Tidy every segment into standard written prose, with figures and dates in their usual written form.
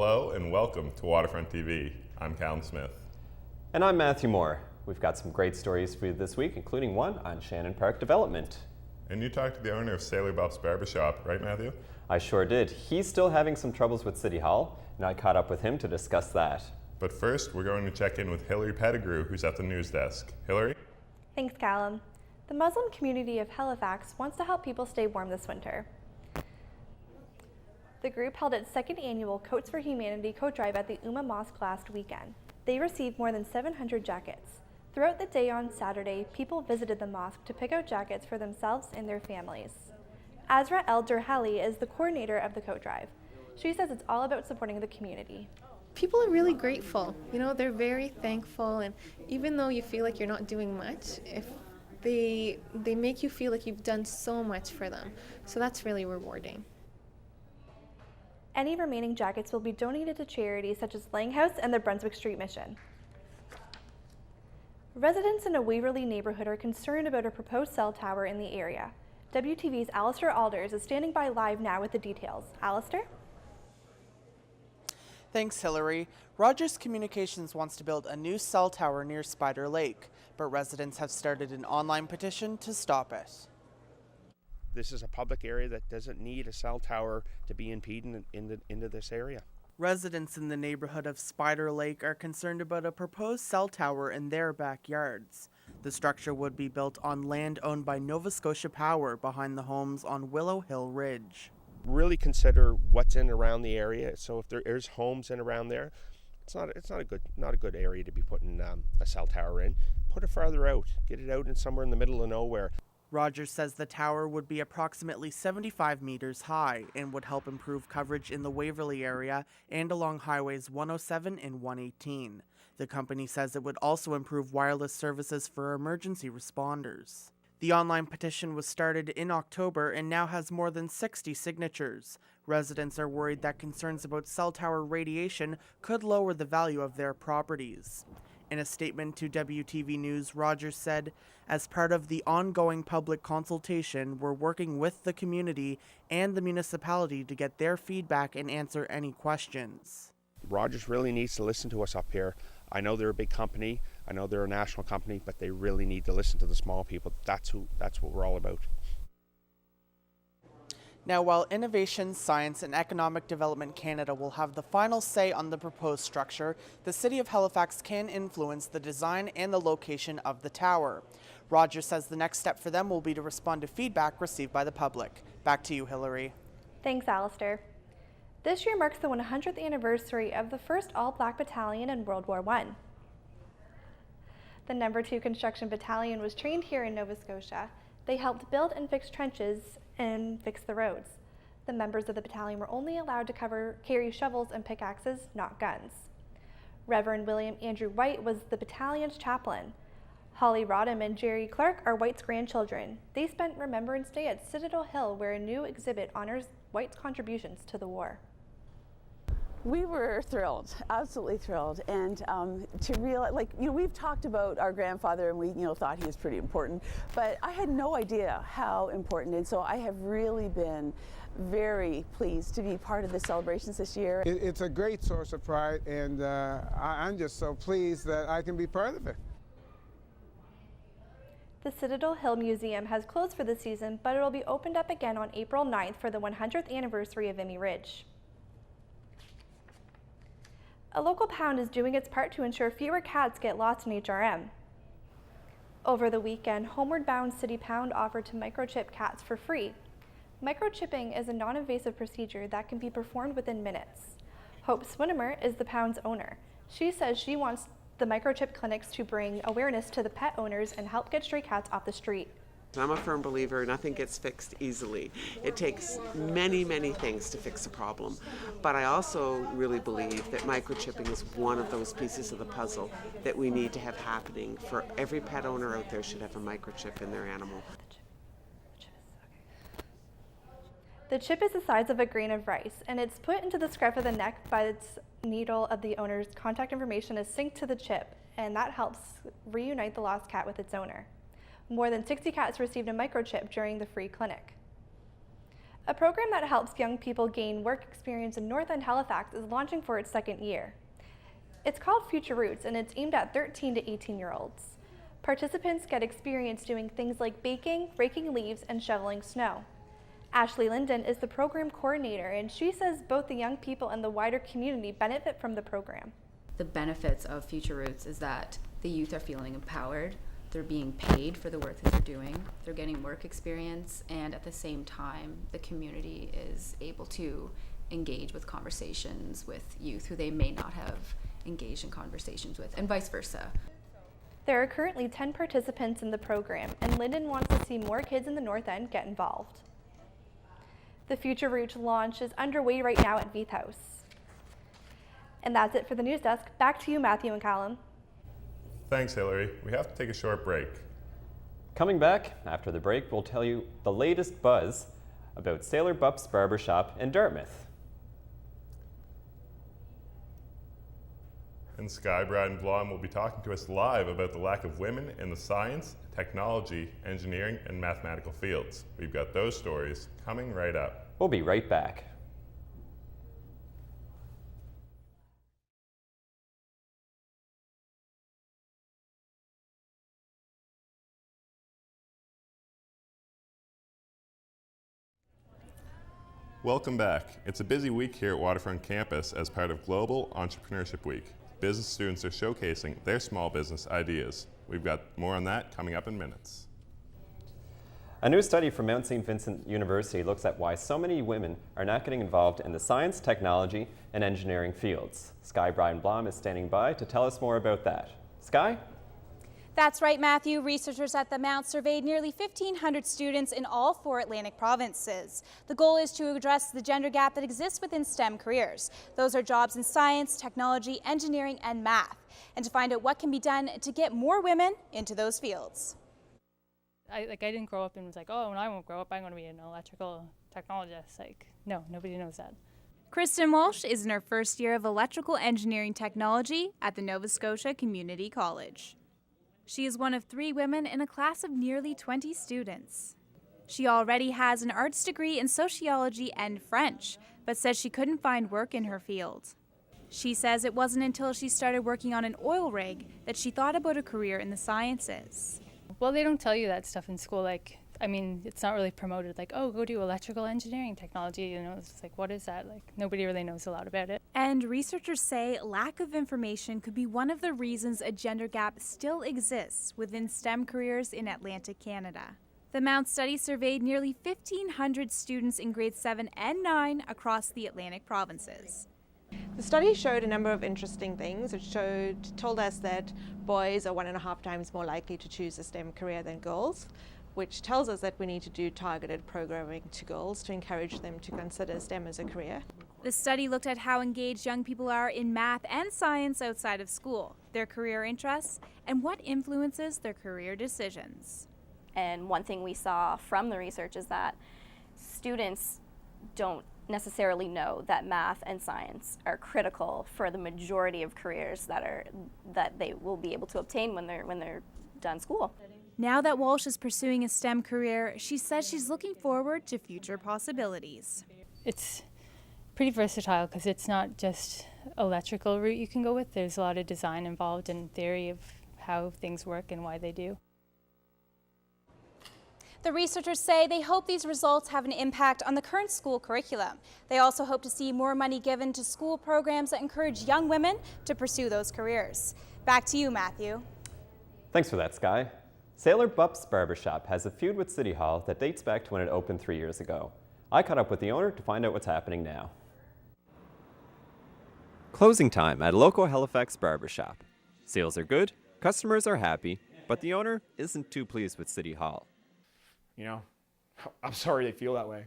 Hello and welcome to Waterfront TV. I'm Callum Smith. And I'm Matthew Moore. We've got some great stories for you this week, including one on Shannon Park development. And you talked to the owner of Sailor Bob's Barbershop, right, Matthew? I sure did. He's still having some troubles with City Hall, and I caught up with him to discuss that. But first, we're going to check in with Hilary Pettigrew, who's at the news desk. Hilary? Thanks, Callum. The Muslim community of Halifax wants to help people stay warm this winter. The group held its second annual Coats for Humanity coat drive at the Umma Mosque last weekend. They received more than 700 jackets. Throughout the day on Saturday, people visited the mosque to pick out jackets for themselves and their families. Azra El Durhali is the coordinator of the coat drive. She says it's all about supporting the community. People are really grateful. You know, they're very thankful, and even though you feel like you're not doing much, if they make you feel like you've done so much for them. So that's really rewarding. Any remaining jackets will be donated to charities such as Langhouse and the Brunswick Street Mission. Residents in a Waverley neighborhood are concerned about a proposed cell tower in the area. WTV's Alistair Alders is standing by live now with the details. Alistair? Thanks, Hilary. Rogers Communications wants to build a new cell tower near Spider Lake, but residents have started an online petition to stop it. This is a public area that doesn't need a cell tower to be impeding into this area. Residents in the neighborhood of Spider Lake are concerned about a proposed cell tower in their backyards. The structure would be built on land owned by Nova Scotia Power behind the homes on Willow Hill Ridge. Really consider what's in and around the area. So if there is homes in around there, it's not a good area to be putting a cell tower in. Put it farther out. Get it out in somewhere in the middle of nowhere. Rogers says the tower would be approximately 75 meters high and would help improve coverage in the Waverley area and along highways 107 and 118. The company says it would also improve wireless services for emergency responders. The online petition was started in October and now has more than 60 signatures. Residents are worried that concerns about cell tower radiation could lower the value of their properties. In a statement to WTV News, Rogers said, as part of the ongoing public consultation, we're working with the community and the municipality to get their feedback and answer any questions. Rogers really needs to listen to us up here. I know they're a big company, I know they're a national company, but they really need to listen to the small people. That's what we're all about. Now, while Innovation, Science and Economic Development Canada will have the final say on the proposed structure, the City of Halifax can influence the design and the location of the tower. Rogers says the next step for them will be to respond to feedback received by the public. Back to you, Hilary. Thanks, Alistair. This year marks the 100th anniversary of the first all-black battalion in World War I. The No. 2 Construction Battalion was trained here in Nova Scotia. They helped build and fix trenches and fix the roads. The members of the battalion were only allowed to carry shovels and pickaxes, not guns. Reverend William Andrew White was the battalion's chaplain. Holly Rodham and Jerry Clark are White's grandchildren. They spent Remembrance Day at Citadel Hill, where a new exhibit honors White's contributions to the war. We were thrilled, absolutely thrilled, and to realize, we've talked about our grandfather, and we, thought he was pretty important, but I had no idea how important, and so I have really been very pleased to be part of the celebrations this year. It's a great source of pride, and I'm just so pleased that I can be part of it. The Citadel Hill Museum has closed for the season, but it will be opened up again on April 9th for the 100th anniversary of Vimy Ridge. A local pound is doing its part to ensure fewer cats get lost in HRM. Over the weekend, Homeward Bound City Pound offered to microchip cats for free. Microchipping is a non-invasive procedure that can be performed within minutes. Hope Swinimer is the pound's owner. She says she wants the microchip clinics to bring awareness to the pet owners and help get stray cats off the street. I'm a firm believer nothing gets fixed easily. It takes many, many things to fix a problem. But I also really believe that microchipping is one of those pieces of the puzzle that we need to have happening. For every pet owner out there should have a microchip in their animal. The chip is the size of a grain of rice, and it's put into the scruff of the neck by its needle of the owner's contact information is synced to the chip, and that helps reunite the lost cat with its owner. More than 60 cats received a microchip during the free clinic. A program that helps young people gain work experience in North End Halifax is launching for its second year. It's called Future Roots, and it's aimed at 13 to 18-year-olds. Participants get experience doing things like baking, raking leaves, and shoveling snow. Ashley Linden is the program coordinator, and she says both the young people and the wider community benefit from the program. The benefits of Future Roots is that the youth are feeling empowered, they're being paid for the work that they're doing, they're getting work experience, and at the same time, the community is able to engage with conversations with youth who they may not have engaged in conversations with, and vice versa. There are currently 10 participants in the program, and Linden wants to see more kids in the North End get involved. The Future Roots launch is underway right now at Veith House. And that's it for the news desk. Back to you, Matthew and Callum. Thanks, Hilary. We have to take a short break. Coming back after the break, we'll tell you the latest buzz about Sailor Bup's Barbershop in Dartmouth. And Sky Brad Blom will be talking to us live about the lack of women in the science, technology, engineering, and mathematical fields. We've got those stories coming right up. We'll be right back. Welcome back. It's a busy week here at Waterfront campus as part of Global Entrepreneurship Week. Business students are showcasing their small business ideas. We've got more on that coming up in minutes. A new study from Mount St. Vincent University looks at why so many women are not getting involved in the science, technology, and engineering fields. Sky Brian Blom is standing by to tell us more about that. Sky? That's right, Matthew. Researchers at the Mount surveyed nearly 1,500 students in all 4 Atlantic provinces. The goal is to address the gender gap that exists within STEM careers. Those are jobs in science, technology, engineering, and math, and to find out what can be done to get more women into those fields. I didn't grow up and was like, oh, when I won't grow up, I'm going to be an electrical technologist. No, nobody knows that. Kristen Walsh is in her first year of electrical engineering technology at the Nova Scotia Community College. She is one of 3 women in a class of nearly 20 students. She already has an arts degree in sociology and French, but says she couldn't find work in her field. She says it wasn't until she started working on an oil rig that she thought about a career in the sciences. Well, they don't tell you that stuff in school. It's not really promoted. Like, oh, go do electrical engineering technology. It's just like, what is that? Nobody really knows a lot about it. And researchers say lack of information could be one of the reasons a gender gap still exists within STEM careers in Atlantic Canada. The Mount study surveyed nearly 1,500 students in grades 7 and 9 across the Atlantic provinces. The study showed a number of interesting things. It told us that boys are 1.5 times more likely to choose a STEM career than girls, which tells us that we need to do targeted programming to girls to encourage them to consider STEM as a career. The study looked at how engaged young people are in math and science outside of school, their career interests, and what influences their career decisions. And one thing we saw from the research is that students don't necessarily know that math and science are critical for the majority of careers that they will be able to obtain when they're done school. Now that Walsh is pursuing a STEM career, she says she's looking forward to future possibilities. It's pretty versatile because it's not just electrical route you can go with. There's a lot of design involved and theory of how things work and why they do. The researchers say they hope these results have an impact on the current school curriculum. They also hope to see more money given to school programs that encourage young women to pursue those careers. Back to you, Matthew. Thanks for that, Sky. Sailor Bup's Barbershop has a feud with City Hall that dates back to when it opened 3 years ago. I caught up with the owner to find out what's happening now. Closing time at a local Halifax barbershop. Sales are good, customers are happy, but the owner isn't too pleased with City Hall. I'm sorry they feel that way,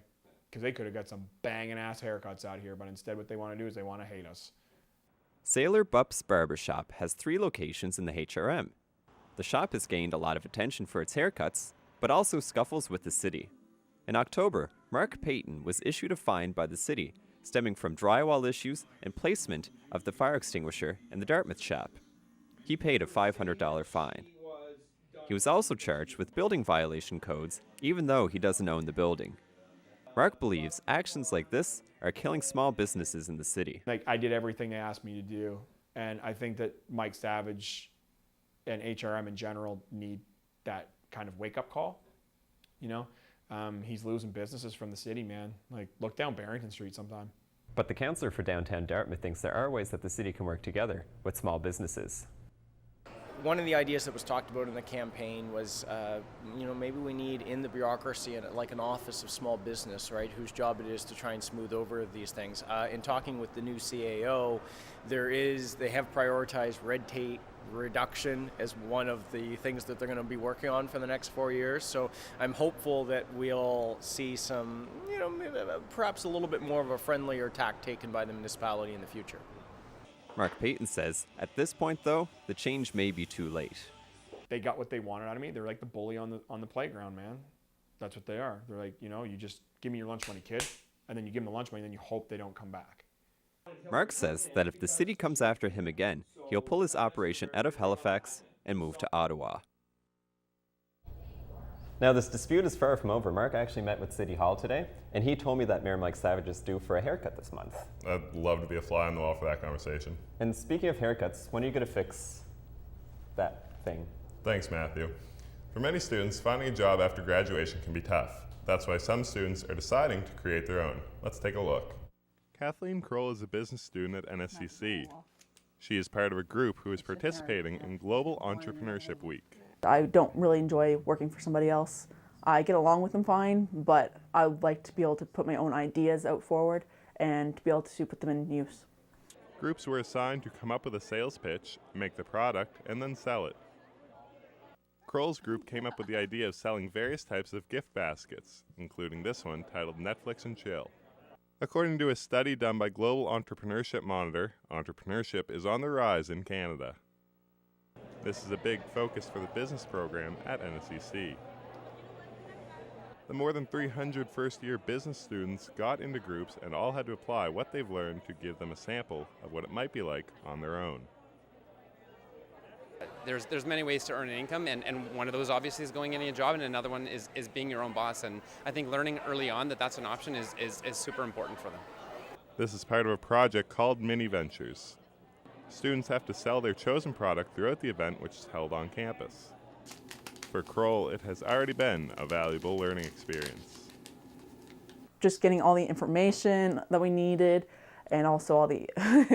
because they could have got some banging ass haircuts out here, but instead what they want to do is they want to hate us. Sailor Bup's Barbershop has 3 locations in the HRM. The shop has gained a lot of attention for its haircuts, but also scuffles with the city. In October, Mark Payton was issued a fine by the city, stemming from drywall issues and placement of the fire extinguisher in the Dartmouth shop. He paid a $500 fine. He was also charged with building violation codes, even though he doesn't own the building. Mark believes actions like this are killing small businesses in the city. Like, I did everything they asked me to do, and I think that Mike Savage and HRM in general need that kind of wake-up call, you know? He's losing businesses from the city, man. Like, look down Barrington Street sometime. But the councillor for downtown Dartmouth thinks there are ways that the city can work together with small businesses. One of the ideas that was talked about in the campaign was, maybe we need in the bureaucracy like an office of small business, right, whose job it is to try and smooth over these things. In talking with the new CAO, they have prioritized red tape reduction as one of the things that they're going to be working on for the next 4 years. So I'm hopeful that we'll see some, perhaps a little bit more of a friendlier tack taken by the municipality in the future. Mark Payton says, at this point though, the change may be too late. They got what they wanted out of me. They're like the bully on the playground, man. That's what they are. They're like, you just give me your lunch money, kid. And then you give them the lunch money and then you hope they don't come back. Mark says that if the city comes after him again, he'll pull his operation out of Halifax and move to Ottawa. Now, this dispute is far from over. Mark actually met with City Hall today, and he told me that Mayor Mike Savage is due for a haircut this month. I'd love to be a fly on the wall for that conversation. And speaking of haircuts, when are you going to fix that thing? Thanks, Matthew. For many students, finding a job after graduation can be tough. That's why some students are deciding to create their own. Let's take a look. Kathleen Kroll is a business student at NSCC. She is part of a group who is participating in Global Entrepreneurship Week. I don't really enjoy working for somebody else. I get along with them fine, but I would like to be able to put my own ideas out forward and to be able to put them in use. Groups were assigned to come up with a sales pitch, make the product, and then sell it. Kroll's group came up with the idea of selling various types of gift baskets, including this one titled Netflix and Chill. According to a study done by Global Entrepreneurship Monitor, entrepreneurship is on the rise in Canada. This is a big focus for the business program at NSCC. The more than 300 first-year business students got into groups and all had to apply what they've learned to give them a sample of what it might be like on their own. There's many ways to earn an income, and one of those obviously is going into a job, and another one is being your own boss. And I think learning early on that that's an option is super important for them. This is part of a project called Mini Ventures. Students have to sell their chosen product throughout the event, which is held on campus. For Kroll, it has already been a valuable learning experience. Just getting all the information that we needed and also all the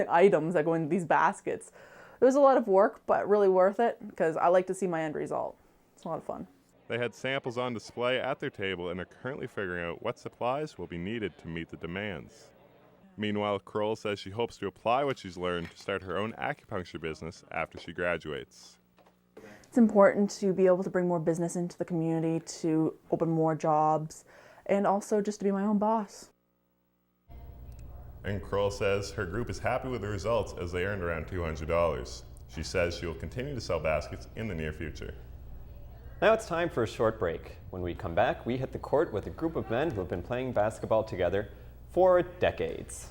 items that go into these baskets. It was a lot of work, but really worth it because I like to see my end result. It's a lot of fun. They had samples on display at their table and are currently figuring out what supplies will be needed to meet the demands. Meanwhile, Kroll says she hopes to apply what she's learned to start her own acupuncture business after she graduates. It's important to be able to bring more business into the community, to open more jobs, and also just to be my own boss. And Kroll says her group is happy with the results as they earned around $200. She says she will continue to sell baskets in the near future. Now it's time for a short break. When we come back, we hit the court with a group of men who have been playing basketball together for decades.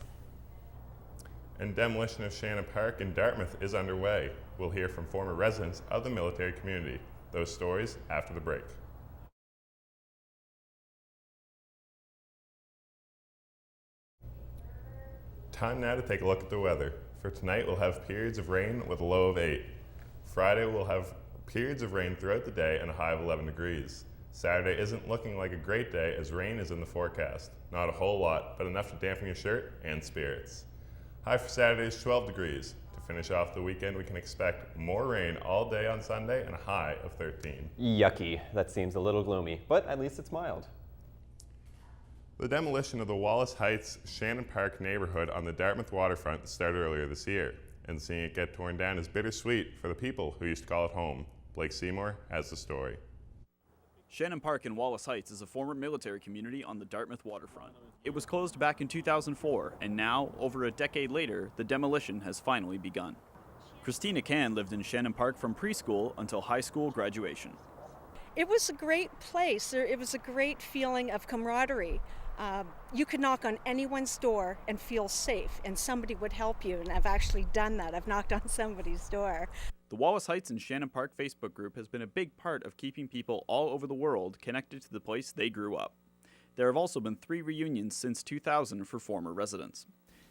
And demolition of Shannon Park in Dartmouth is underway. We'll hear from former residents of the military community. Those stories after the break. Time now to take a look at the weather. For tonight, we'll have periods of rain with a low of 8. Friday, we'll have periods of rain throughout the day and a high of 11 degrees. Saturday isn't looking like a great day as rain is in the forecast. Not a whole lot, but enough to dampen your shirt and spirits. High for Saturday is 12 degrees. To finish off the weekend, we can expect more rain all day on Sunday and a high of 13. Yucky. That seems a little gloomy, but at least it's mild. The demolition of the Wallace Heights Shannon Park neighborhood on the Dartmouth Waterfront started earlier this year, and seeing it get torn down is bittersweet for the people who used to call it home. Blake Seymour has the story. Shannon Park in Wallace Heights is a former military community on the Dartmouth waterfront. It was closed back in 2004, and now, over a decade later, the demolition has finally begun. Christina Can lived in Shannon Park from preschool until high school graduation. It was a great place. It was a great feeling of camaraderie. You could knock on anyone's door and feel safe, and somebody would help you, and I've actually done that. I've knocked on somebody's door. The Wallace Heights and Shannon Park Facebook group has been a big part of keeping people all over the world connected to the place they grew up. There have also been 3 reunions since 2000 for former residents.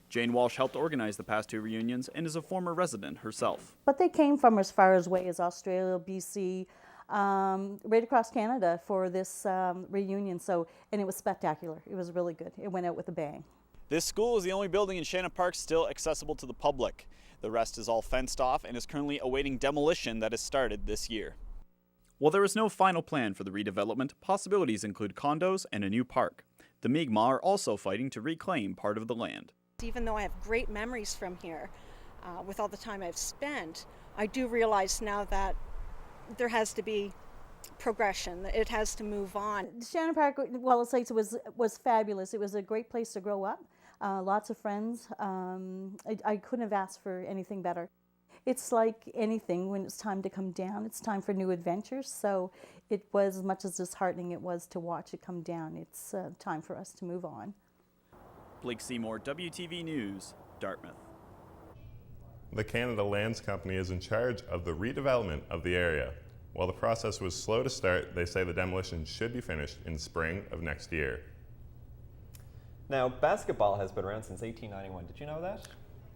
Jane Walsh helped organize the past 2 reunions and is a former resident herself. But they came from as far away as Australia, BC, right across Canada for this reunion. And it was spectacular. It was really good. It went out with a bang. This school is the only building in Shannon Park still accessible to the public. The rest is all fenced off and is currently awaiting demolition that has started this year. While there is no final plan for the redevelopment, possibilities include condos and a new park. The Mi'kmaq are also fighting to reclaim part of the land. Even though I have great memories from here, with all the time I've spent, I do realize now that there has to be progression. It has to move on. Shannon Park, Wallace Heights was fabulous. It was a great place to grow up. Lots of friends. I couldn't have asked for anything better. It's like anything, when it's time to come down, it's time for new adventures. So it was, as much as disheartening it was to watch it come down, it's time for us to move on. Blake Seymour, WTV News, Dartmouth. The Canada Lands Company is in charge of the redevelopment of the area. While the process was slow to start, they say the demolition should be finished in spring of next year. Now, basketball has been around since 1891. Did you know that?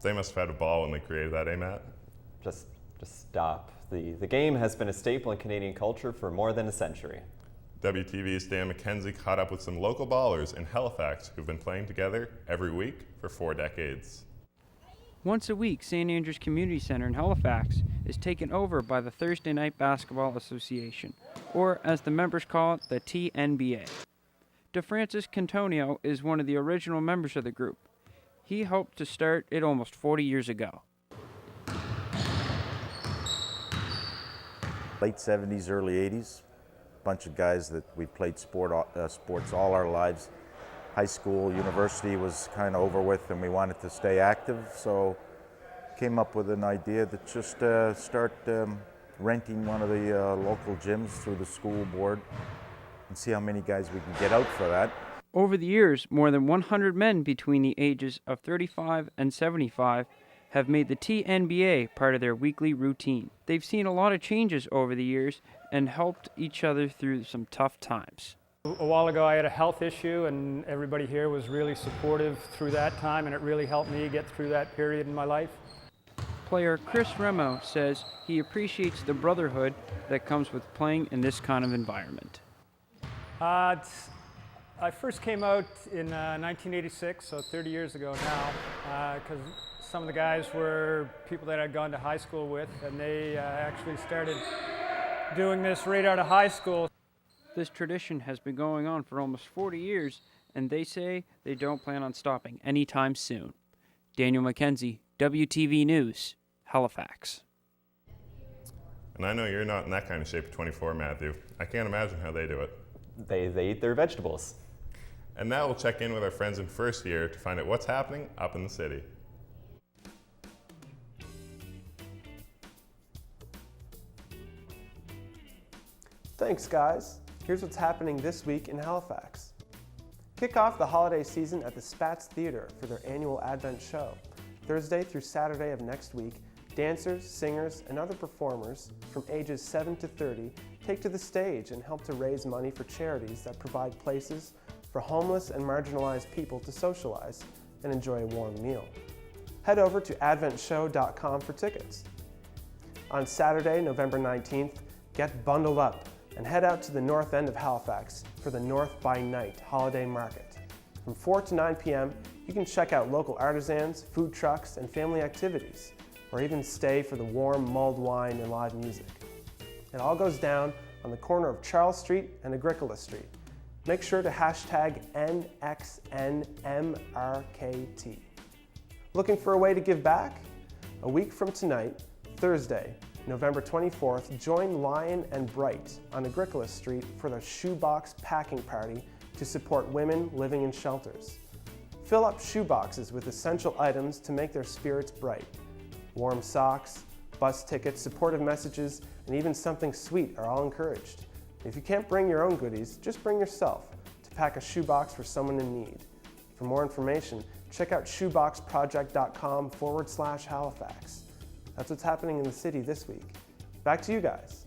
They must have had a ball when they created that, eh, Matt? Just stop. The game has been a staple in Canadian culture for more than a century. WTV's Dan McKenzie caught up with some local ballers in Halifax who've been playing together every week for 4 decades. Once a week, St. Andrew's Community Centre in Halifax is taken over by the Thursday Night Basketball Association, or as the members call it, the TNBA. DeFrancis Cantonio is one of the original members of the group. He helped to start it almost 40 years ago. Late 70s, early 80s. Bunch of guys that we played sports all our lives. High school, university was kind of over with and we wanted to stay active, so came up with an idea to just start renting one of the local gyms through the school board and see how many guys we can get out for that. Over the years, more than 100 men between the ages of 35 and 75 have made the TNBA part of their weekly routine. They've seen a lot of changes over the years and helped each other through some tough times. A while ago I had a health issue and everybody here was really supportive through that time, and it really helped me get through that period in my life. Player Chris Remo says he appreciates the brotherhood that comes with playing in this kind of environment. I first came out in 1986, so 30 years ago now, because some of the guys were people that I'd gone to high school with, and they actually started doing this right out of high school. This tradition has been going on for almost 40 years, and they say they don't plan on stopping anytime soon. Daniel McKenzie, WTV News, Halifax. And I know you're not in that kind of shape at 24, Matthew. I can't imagine how they do it. They eat their vegetables. And now we'll check in with our friends in first year to find out what's happening up in the city. Thanks, guys. Here's what's happening this week in Halifax. Kick off the holiday season at the Spats Theatre for their annual Advent show. Thursday through Saturday of next week, dancers, singers, and other performers from ages 7 to 30 take to the stage and help to raise money for charities that provide places for homeless and marginalized people to socialize and enjoy a warm meal. Head over to adventshow.com for tickets. On Saturday, November 19th, get bundled up and head out to the north end of Halifax for the North by Night Holiday Market. From 4 to 9 p.m., you can check out local artisans, food trucks, and family activities, or even stay for the warm mulled wine and live music. It all goes down on the corner of Charles Street and Agricola Street. Make sure to hashtag NXNMRKT. Looking for a way to give back? A week from tonight, Thursday, November 24th, join Lion and Bright on Agricola Street for their shoebox packing party to support women living in shelters. Fill up shoeboxes with essential items to make their spirits bright. Warm socks, bus tickets, supportive messages, and even something sweet are all encouraged. If you can't bring your own goodies, just bring yourself to pack a shoebox for someone in need. For more information, check out shoeboxproject.com/Halifax. That's what's happening in the city this week. Back to you guys.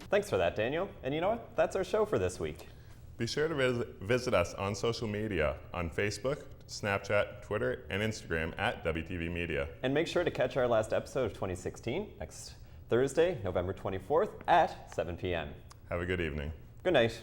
Thanks for that, Daniel. And you know what? That's our show for this week. Be sure to visit us on social media on Facebook, Snapchat, Twitter, and Instagram at WTV Media. And make sure to catch our last episode of 2016 next Thursday, November 24th at 7 p.m. Have a good evening. Good night.